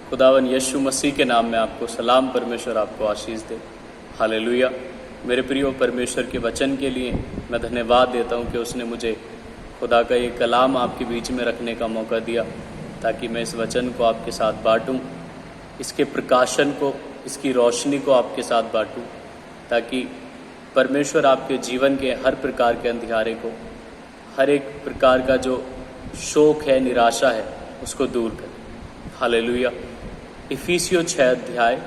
खुदावन यीशु मसीह के नाम में आपको सलाम। परमेश्वर आपको आशीष दे। हालेलुया। मेरे प्रियो, परमेश्वर के वचन के लिए मैं धन्यवाद देता हूँ कि उसने मुझे खुदा का ये कलाम आपके बीच में रखने का मौका दिया, ताकि मैं इस वचन को आपके साथ बांटूँ, इसके प्रकाशन को, इसकी रोशनी को आपके साथ बांटूँ, ताकि परमेश्वर आपके जीवन के हर प्रकार के अंधियारे को, हर एक प्रकार का जो शोक है, निराशा है, उसको दूर करे। हालेलुया। इफिसियों 6 अध्याय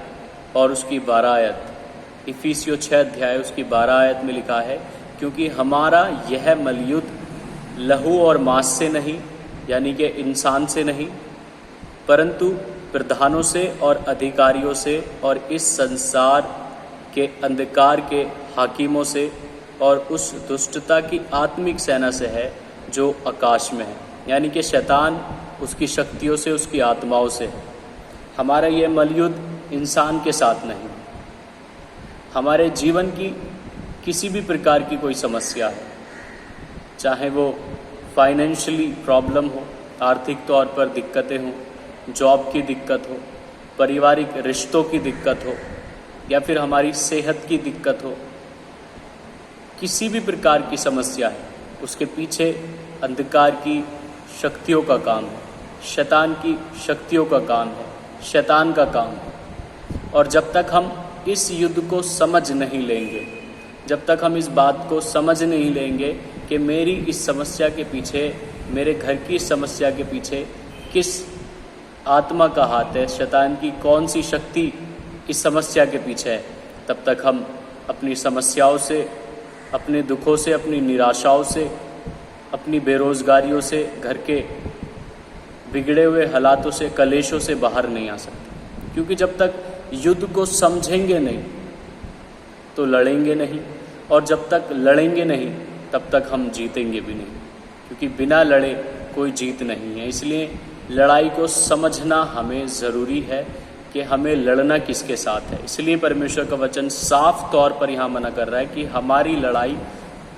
और उसकी 12 आयत। इफिसियों 6 अध्याय उसकी 12 आयत में लिखा है, क्योंकि हमारा यह मलयुद्ध लहू और मांस से नहीं, यानी कि इंसान से नहीं, परंतु प्रधानों से और अधिकारियों से और इस संसार के अंधकार के हाकिमों से और उस दुष्टता की आत्मिक सेना से है जो आकाश में है, यानी कि शैतान, उसकी शक्तियों से, उसकी आत्माओं से है। हमारा ये मलयुद्ध इंसान के साथ नहीं। हमारे जीवन की किसी भी प्रकार की कोई समस्या है, चाहे वो फाइनेंशियली प्रॉब्लम हो, आर्थिक तौर पर दिक्कतें हों, जॉब की दिक्कत हो, पारिवारिक रिश्तों की दिक्कत हो, या फिर हमारी सेहत की दिक्कत हो, किसी भी प्रकार की समस्या है, उसके पीछे अंधकार की शक्तियों का काम है, शैतान की शक्तियों का काम है, शैतान का काम है। और जब तक हम इस युद्ध को समझ नहीं लेंगे, जब तक हम इस बात को समझ नहीं लेंगे कि मेरी इस समस्या के पीछे, मेरे घर की इस समस्या के पीछे किस आत्मा का हाथ है, शैतान की कौन सी शक्ति इस समस्या के पीछे है, तब तक हम अपनी समस्याओं से, अपने दुखों से, अपनी निराशाओं से, अपनी बेरोजगारियों से, घर के बिगड़े हुए हालातों से, कलेशों से बाहर नहीं आ सकते। क्योंकि जब तक युद्ध को समझेंगे नहीं तो लड़ेंगे नहीं, और जब तक लड़ेंगे नहीं तब तक हम जीतेंगे भी नहीं, क्योंकि बिना लड़े कोई जीत नहीं है। इसलिए लड़ाई को समझना हमें ज़रूरी है कि हमें लड़ना किसके साथ है। इसलिए परमेश्वर का वचन साफ तौर पर यहाँ मना कर रहा है कि हमारी लड़ाई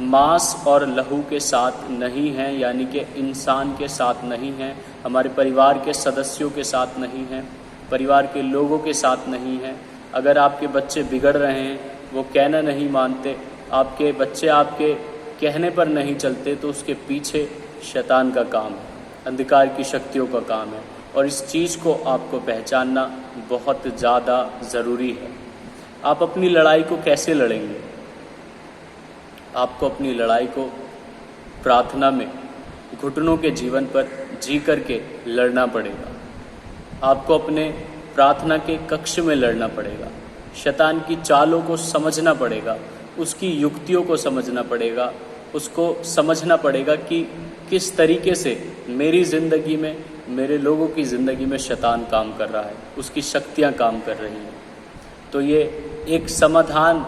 मांस और लहू के साथ नहीं है, यानी कि इंसान के साथ नहीं है, हमारे परिवार के सदस्यों के साथ नहीं है, परिवार के लोगों के साथ नहीं है। अगर आपके बच्चे बिगड़ रहे हैं, वो कहना नहीं मानते, आपके बच्चे आपके कहने पर नहीं चलते, तो उसके पीछे शैतान का काम है, अंधकार की शक्तियों का काम है। और इस चीज़ को आपको पहचानना बहुत ज़्यादा ज़रूरी है। आप अपनी लड़ाई को कैसे लड़ेंगे? आपको अपनी लड़ाई को प्रार्थना में, घुटनों के जीवन पर जी करके लड़ना पड़ेगा। आपको अपने प्रार्थना के कक्ष में लड़ना पड़ेगा। शैतान की चालों को समझना पड़ेगा, उसकी युक्तियों को समझना पड़ेगा, उसको समझना पड़ेगा कि किस तरीके से मेरी ज़िंदगी में, मेरे लोगों की ज़िंदगी में शैतान काम कर रहा है, उसकी शक्तियाँ काम कर रही हैं। तो ये एक समाधान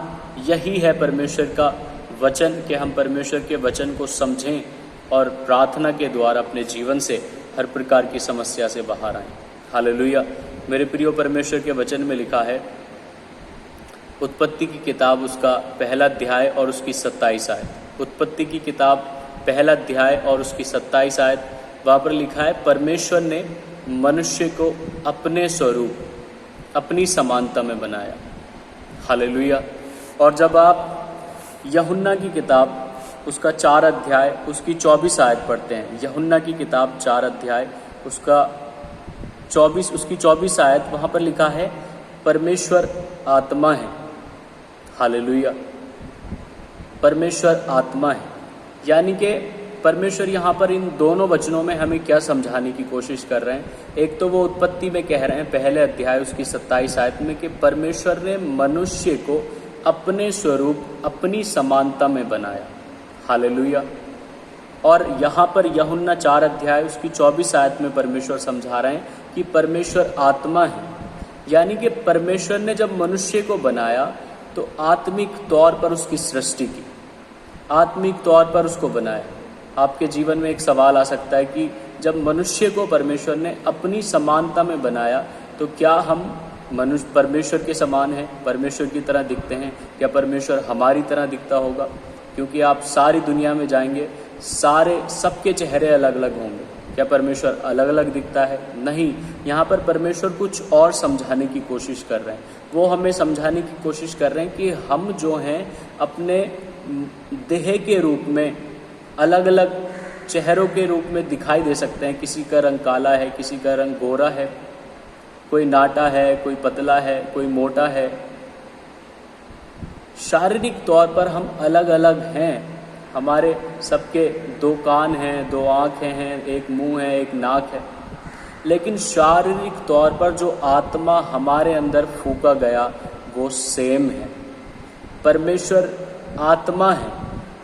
यही है परमेश्वर का वचन, कि हम परमेश्वर के वचन को समझें और प्रार्थना के द्वारा अपने जीवन से हर प्रकार की समस्या से बाहर आएं। हालेलुया। मेरे प्रियो, परमेश्वर के वचन में लिखा है, उत्पत्ति की किताब उसका 1 अध्याय और उसकी 27 आयत। उत्पत्ति की किताब 1 अध्याय और उसकी 27 आयत, वहाँ पर लिखा है, परमेश्वर ने मनुष्य को अपने स्वरूप, अपनी समानता में बनाया। हालेलुया। और जब आप यूहन्ना की किताब उसका 4 अध्याय उसकी 24 आयत पढ़ते हैं, यूहन्ना की किताब 4 अध्याय उसकी 24 आयत, वहाँ पर लिखा है, परमेश्वर आत्मा है। हालेलुया। परमेश्वर आत्मा है, यानी कि परमेश्वर यहाँ पर इन दोनों वचनों में हमें क्या समझाने की कोशिश कर रहे हैं? एक तो वो उत्पत्ति में कह रहे हैं 1 अध्याय उसकी 27 आयत में कि परमेश्वर ने मनुष्य को अपने स्वरूप, अपनी समानता में बनाया। हालेलुया। और यहाँ पर यूहन्ना 4 अध्याय उसकी 24 आयत में परमेश्वर समझा रहे हैं कि परमेश्वर आत्मा है, यानी कि परमेश्वर ने जब मनुष्य को बनाया तो आत्मिक तौर पर उसकी सृष्टि की, आत्मिक तौर पर उसको बनाया। आपके जीवन में एक सवाल आ सकता है कि जब मनुष्य को परमेश्वर ने अपनी समानता में बनाया, तो क्या हम मनुष्य परमेश्वर के समान हैं, परमेश्वर की तरह दिखते हैं? क्या परमेश्वर हमारी तरह दिखता होगा? क्योंकि आप सारी दुनिया में जाएंगे, सबके चेहरे अलग अलग होंगे, क्या परमेश्वर अलग अलग दिखता है? नहीं, यहाँ पर परमेश्वर कुछ और समझाने की कोशिश कर रहे हैं। वो हमें समझाने की कोशिश कर रहे हैं कि हम जो हैं अपने देह के रूप में अलग अलग चेहरों के रूप में दिखाई दे सकते हैं। किसी का रंग काला है, किसी का रंग गोरा है, कोई नाटा है, कोई पतला है, कोई मोटा है। शारीरिक तौर पर हम अलग अलग हैं। हमारे सबके 2 कान हैं, 2 आँखें हैं, एक मुंह है, एक नाक है, लेकिन शारीरिक तौर पर जो आत्मा हमारे अंदर फूंका गया वो सेम है। परमेश्वर आत्मा है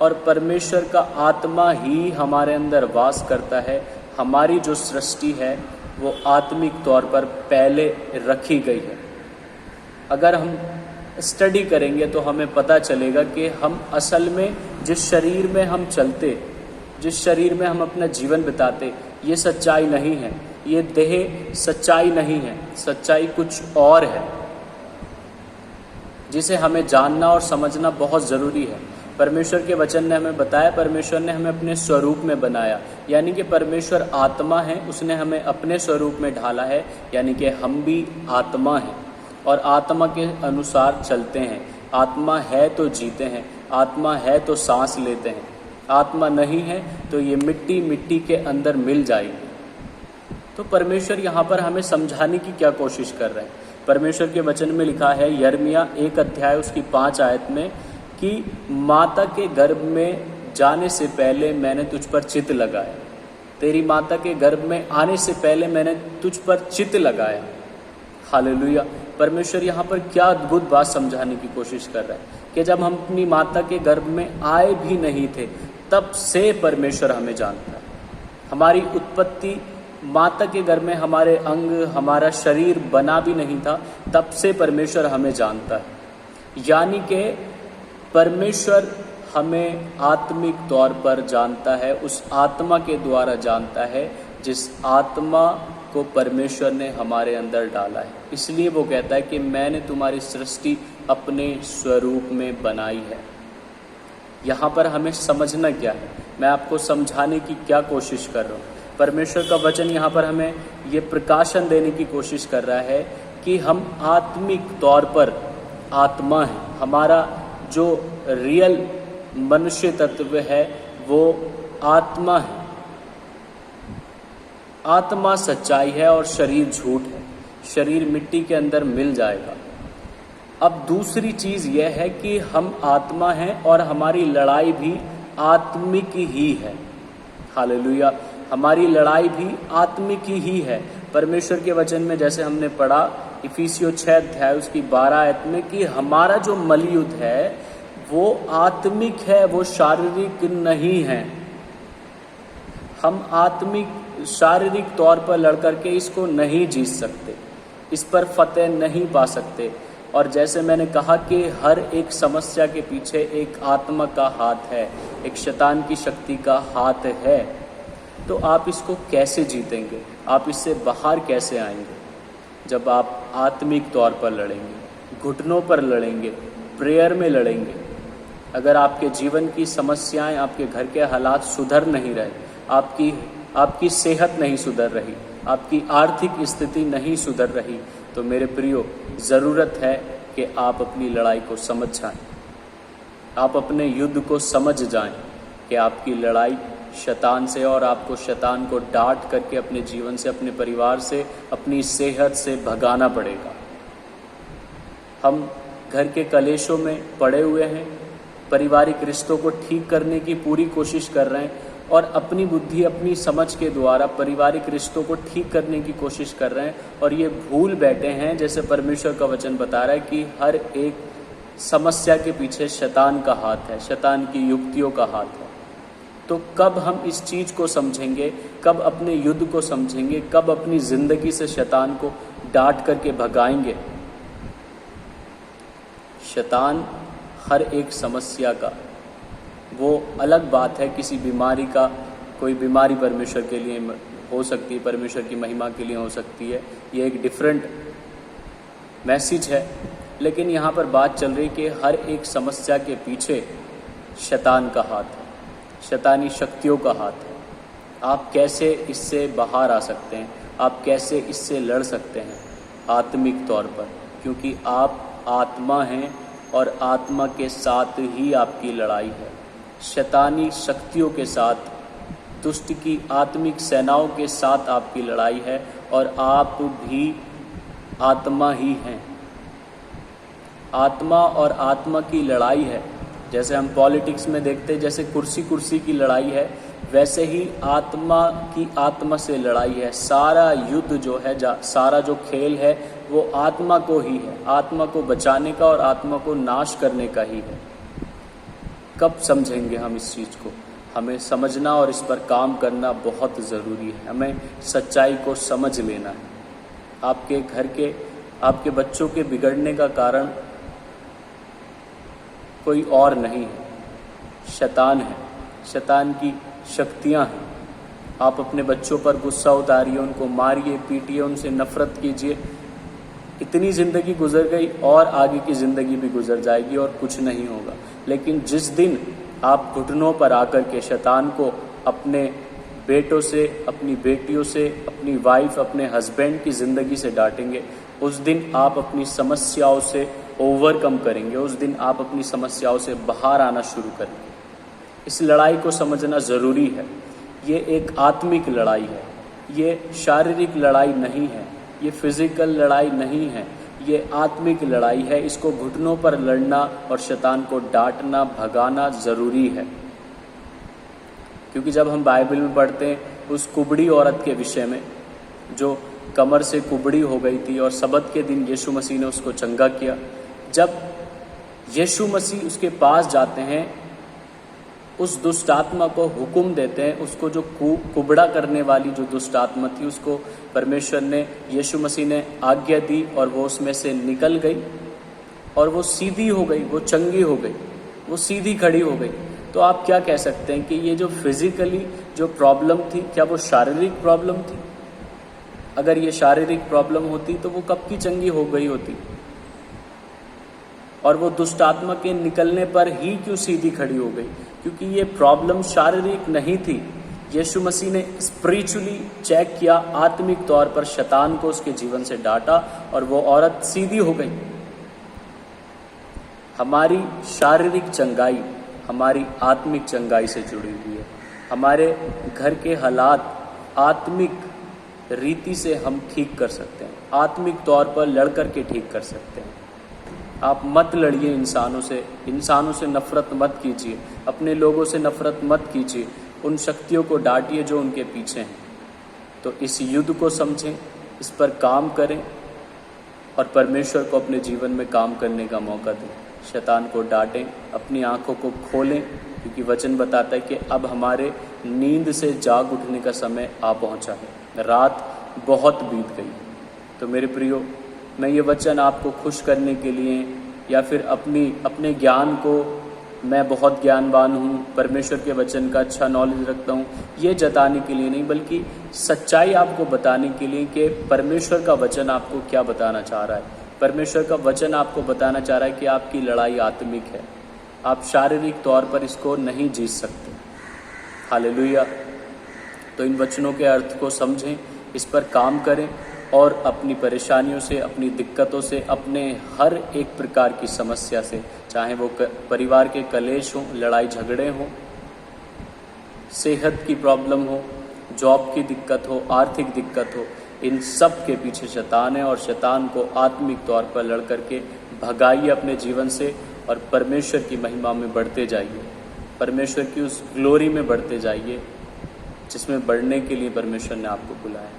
और परमेश्वर का आत्मा ही हमारे अंदर वास करता है। हमारी जो सृष्टि है वो आत्मिक तौर पर पहले रखी गई है। अगर हम स्टडी करेंगे तो हमें पता चलेगा कि हम असल में जिस शरीर में हम चलते, जिस शरीर में हम अपना जीवन बिताते, ये सच्चाई नहीं है। ये देह सच्चाई नहीं है, सच्चाई कुछ और है जिसे हमें जानना और समझना बहुत ज़रूरी है। परमेश्वर के वचन ने हमें बताया, परमेश्वर ने हमें अपने स्वरूप में बनाया, यानी कि परमेश्वर आत्मा है, उसने हमें अपने स्वरूप में ढाला है, यानी कि हम भी आत्मा हैं और आत्मा के अनुसार चलते हैं। आत्मा है तो जीते हैं, आत्मा है तो सांस लेते हैं, आत्मा नहीं है तो ये मिट्टी के अंदर मिल जाएगी। तो परमेश्वर यहाँ पर हमें समझाने की क्या कोशिश कर रहे हैं? परमेश्वर के वचन में लिखा है यिर्मयाह 1 अध्याय उसकी 5 आयत में कि माता के गर्भ में जाने से पहले मैंने तुझ पर चित्त लगाया। तेरी माता के गर्भ में आने से पहले मैंने तुझ पर चित्त लगाया। हालेलुया। परमेश्वर यहाँ पर क्या अद्भुत बात समझाने की कोशिश कर रहा है कि जब हम अपनी माता के गर्भ में आए भी नहीं थे तब से परमेश्वर हमें जानता है। हमारी उत्पत्ति माता के गर्भ में हमारे अंग, हमारा शरीर बना भी नहीं था, तब से परमेश्वर हमें जानता है। यानी कि परमेश्वर हमें आत्मिक तौर पर जानता है, उस आत्मा के द्वारा जानता है जिस आत्मा को परमेश्वर ने हमारे अंदर डाला है। इसलिए वो कहता है कि मैंने तुम्हारी सृष्टि अपने स्वरूप में बनाई है। यहाँ पर हमें समझना क्या है, मैं आपको समझाने की क्या कोशिश कर रहा हूँ। परमेश्वर का वचन यहाँ पर हमें ये प्रकाशन देने की कोशिश कर रहा है कि हम आत्मिक तौर पर आत्मा हैं। हमारा जो रियल मनुष्य तत्व है वो आत्मा है। आत्मा सच्चाई है और शरीर झूठ है। शरीर मिट्टी के अंदर मिल जाएगा। अब दूसरी चीज़ यह है कि हम आत्मा हैं और हमारी लड़ाई भी आत्मिक ही है। हालेलुया। हमारी लड़ाई भी आत्मिक ही है। परमेश्वर के वचन में जैसे हमने पढ़ा इफिसियों 6 अध्याय उसकी 12 आयत में कि हमारा जो मलयुद्ध है वो आत्मिक है, वो शारीरिक नहीं है। हम आत्मिक शारीरिक तौर पर लड़ करके इसको नहीं जीत सकते, इस पर फतेह नहीं पा सकते। और जैसे मैंने कहा कि हर एक समस्या के पीछे एक आत्मा का हाथ है, एक शैतान की शक्ति का हाथ है। तो आप इसको कैसे जीतेंगे, आप इससे बाहर कैसे आएंगे? जब आप आत्मिक तौर पर लड़ेंगे, घुटनों पर लड़ेंगे, प्रेयर में लड़ेंगे। अगर आपके जीवन की समस्याएं, आपके घर के हालात सुधर नहीं रहे, आपकी सेहत नहीं सुधर रही, आपकी आर्थिक स्थिति नहीं सुधर रही, तो मेरे प्रियो ज़रूरत है कि आप अपनी लड़ाई को समझ जाएं, आप अपने युद्ध को समझ जाएं कि आपकी लड़ाई शैतान से, और आपको शैतान को डांट करके अपने जीवन से, अपने परिवार से, अपनी सेहत से भगाना पड़ेगा। हम घर के कलेशों में पड़े हुए हैं, पारिवारिक रिश्तों को ठीक करने की पूरी कोशिश कर रहे हैं और अपनी बुद्धि, अपनी समझ के द्वारा पारिवारिक रिश्तों को ठीक करने की कोशिश कर रहे हैं और ये भूल बैठे हैं, जैसे परमेश्वर का वचन बता रहा है कि हर एक समस्या के पीछे शैतान का हाथ है, शैतान की युक्तियों का हाथ है। तो कब हम इस चीज़ को समझेंगे, कब अपने युद्ध को समझेंगे, कब अपनी ज़िंदगी से शैतान को डांट करके भगाएंगे? शैतान हर एक समस्या का, वो अलग बात है, किसी बीमारी का, कोई बीमारी परमेश्वर के लिए हो सकती है, परमेश्वर की महिमा के लिए हो सकती है, ये एक डिफरेंट मैसेज है। लेकिन यहाँ पर बात चल रही कि हर एक समस्या के पीछे शैतान का हाथ है, शैतानी शक्तियों का हाथ है। आप कैसे इससे बाहर आ सकते हैं, आप कैसे इससे लड़ सकते हैं आत्मिक तौर पर, क्योंकि आप आत्मा हैं और आत्मा के साथ ही आपकी लड़ाई है। शैतानी शक्तियों के साथ, दुष्ट की आत्मिक सेनाओं के साथ आपकी लड़ाई है और आप भी आत्मा ही हैं। आत्मा और आत्मा की लड़ाई है। जैसे हम पॉलिटिक्स में देखते हैं, जैसे कुर्सी कुर्सी की लड़ाई है, वैसे ही आत्मा की आत्मा से लड़ाई है। सारा युद्ध जो है, सारा जो खेल है, वो आत्मा को ही है, आत्मा को बचाने का और आत्मा को नाश करने का ही है। कब समझेंगे हम इस चीज़ को? हमें समझना और इस पर काम करना बहुत ज़रूरी है। हमें सच्चाई को समझ लेना है। आपके घर के, आपके बच्चों के बिगड़ने का कारण कोई और नहीं है, शैतान है, शैतान की शक्तियां हैं। आप अपने बच्चों पर गुस्सा उतारिए, उनको मारिए, पीटिए, उनसे नफरत कीजिए, इतनी ज़िंदगी गुजर गई और आगे की ज़िंदगी भी गुजर जाएगी और कुछ नहीं होगा। लेकिन जिस दिन आप घुटनों पर आकर के शैतान को अपने बेटों से, अपनी बेटियों से, अपनी वाइफ, अपने हस्बैंड की ज़िंदगी से डांटेंगे, उस दिन आप अपनी समस्याओं से ओवरकम करेंगे, उस दिन आप अपनी समस्याओं से बाहर आना शुरू करेंगे। इस लड़ाई को समझना ज़रूरी है। ये एक आत्मिक लड़ाई है, ये शारीरिक लड़ाई नहीं है, ये फिजिकल लड़ाई नहीं है, ये आत्मिक लड़ाई है। इसको घुटनों पर लड़ना और शैतान को डांटना, भगाना ज़रूरी है। क्योंकि जब हम बाइबल में पढ़ते हैं उस कुबड़ी औरत के विषय में, जो कमर से कुबड़ी हो गई थी और सबत के दिन यीशु मसीह ने उसको चंगा किया। जब यीशु मसीह उसके पास जाते हैं, उस दुष्ट आत्मा को हुक्म देते हैं, उसको जो कुबड़ा करने वाली जो दुष्ट आत्मा थी, उसको परमेश्वर ने, यीशु मसीह ने आज्ञा दी और वो उसमें से निकल गई और वो सीधी हो गई, वो चंगी हो गई, वो सीधी खड़ी हो गई। तो आप क्या कह सकते हैं कि ये जो फिजिकली जो प्रॉब्लम थी, क्या वो शारीरिक प्रॉब्लम थी? अगर ये शारीरिक प्रॉब्लम होती तो वो कब की चंगी हो गई होती? और वो दुष्ट आत्मा के निकलने पर ही क्यों सीधी खड़ी हो गई? क्योंकि ये प्रॉब्लम शारीरिक नहीं थी। यीशु मसीह ने स्पिरिचुअली चेक किया, आत्मिक तौर पर शैतान को उसके जीवन से डांटा और वो औरत सीधी हो गई। हमारी शारीरिक चंगाई हमारी आत्मिक चंगाई से जुड़ी हुई है। हमारे घर के हालात आत्मिक रीति से हम ठीक कर सकते हैं, आत्मिक तौर पर लड़ कर के ठीक कर सकते हैं। आप मत लड़िए इंसानों से नफरत मत कीजिए, अपने लोगों से नफरत मत कीजिए, उन शक्तियों को डांटिए जो उनके पीछे हैं। तो इस युद्ध को समझें, इस पर काम करें और परमेश्वर को अपने जीवन में काम करने का मौका दें। शैतान को डांटें, अपनी आंखों को खोलें, क्योंकि वचन बताता है कि अब हमारे नींद से जाग उठने का समय आ पहुंचा है, रात बहुत बीत गई। तो मेरे प्रियो, मैं ये वचन आपको खुश करने के लिए या फिर अपने ज्ञान को, मैं बहुत ज्ञानवान हूँ, परमेश्वर के वचन का अच्छा नॉलेज रखता हूँ, ये जताने के लिए नहीं, बल्कि सच्चाई आपको बताने के लिए कि परमेश्वर का वचन आपको क्या बताना चाह रहा है। परमेश्वर का वचन आपको बताना चाह रहा है कि आपकी लड़ाई आत्मिक है, आप शारीरिक तौर पर इसको नहीं जीत सकते। हालेलुया। तो इन वचनों के अर्थ को समझें, इस पर काम करें और अपनी परेशानियों से, अपनी दिक्कतों से, अपने हर एक प्रकार की समस्या से, चाहे वो परिवार के कलेश हों, लड़ाई झगड़े हों, सेहत की प्रॉब्लम हो, जॉब की दिक्कत हो, आर्थिक दिक्कत हो, इन सब के पीछे शैतान है और शैतान को आत्मिक तौर पर लड़ करके भगाइए अपने जीवन से और परमेश्वर की महिमा में बढ़ते जाइए, परमेश्वर की उस ग्लोरी में बढ़ते जाइए जिसमें बढ़ने के लिए परमेश्वर ने आपको बुलाया।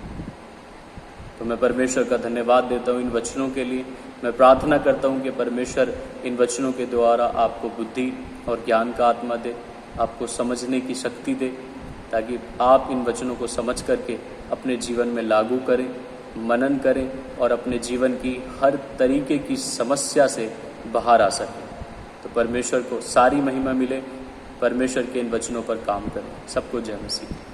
तो मैं परमेश्वर का धन्यवाद देता हूँ इन वचनों के लिए। मैं प्रार्थना करता हूँ कि परमेश्वर इन वचनों के द्वारा आपको बुद्धि और ज्ञान का आत्मा दे, आपको समझने की शक्ति दे, ताकि आप इन वचनों को समझ करके अपने जीवन में लागू करें, मनन करें और अपने जीवन की हर तरीके की समस्या से बाहर आ सकें। तो परमेश्वर को सारी महिमा मिले, परमेश्वर के इन वचनों पर काम करें। सबको जय मसीह।